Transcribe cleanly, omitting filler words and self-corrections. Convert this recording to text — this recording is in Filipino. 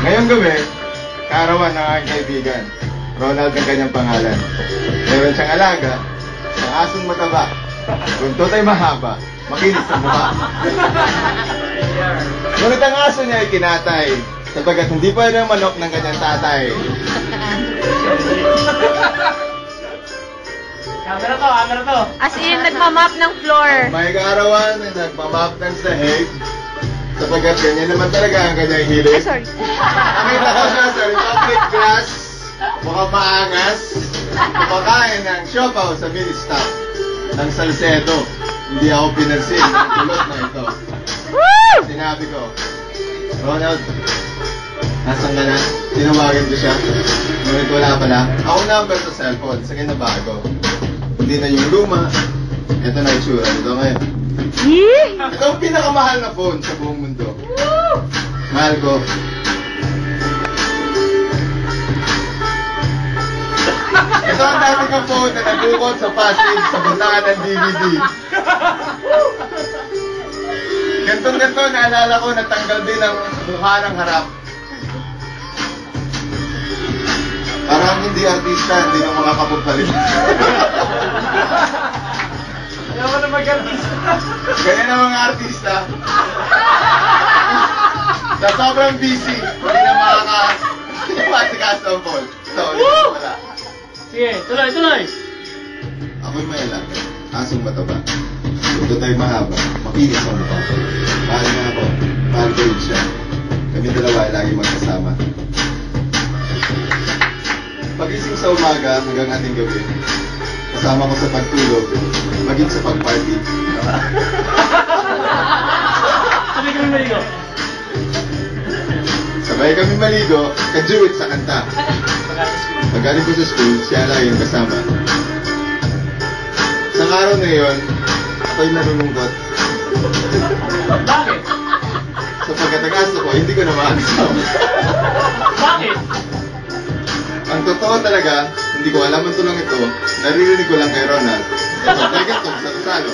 Ngayong gabi, kaarawan ng aking kaibigan. Ronald ang kanyang pangalan. Meron siyang alaga, ang asong mataba. Buntot ay mahaba, makinis sa mukha. Ngunit ang aso niya ay kinatay, sapagat hindi pwede ang manok ng kanyang tatay. Camera to. As in, nagmamap ng floor. May kaarawan na nagmamap ng sahig, sapagat ganyan naman talaga ang kanyang hilig. Ay, sorry. Nakita ko siya sa Republic Glass, mukhang maangas, kumakain ng siopaw sa mini-stop ng Salcedo. Hindi ako pinansin ng kulot na ito. Sinabi ko, Ronald, nasan ka na? Tinawagan ko siya. Ngunit wala pala. Ako number sa cellphone, sa kinabago. Hindi na yung luma. Ito na yung tsura nito ngayon. Ito ang pinakamahal na phone sa buong mundo. Mahal ko. Ito ang dati kong phone na nagukot sa passive sa buntakan ng DVD. Gantong-ganto, naalala ko, natanggal din ang mukha ng harap. Parang hindi artista, hindi ng mga kapagpalit. Ayaw mo na mag-artista. Ganyan ang mga artista. Sa sobrang busy, hindi na makakasikas ang ball. So, wala. Sige, tuloy. Ako'y may alam. Asong mataba. Ito tayo mahaba. Makinis ang mukha. Mahal na ako. Mahal ko rin siya. Kami dalawa ay lagi magkasama. Pagising sa umaga hanggang ating gabi, kasama ko sa pagtulog, maging sa pag-party. Sabay kami maligo, kajuwit sa kanta. Paggaling ko sa school, siya lang yung kasama. Sa araw na yun, ako'y nalulungkot. Bakit? Sa pagkatag-asa ko, hindi ko na makakasama. Bakit? Ang totoo talaga, hindi ko alam ang tulong ito, naririnig ko lang kay Ronald. Ito, teka ito, sa Rizalo.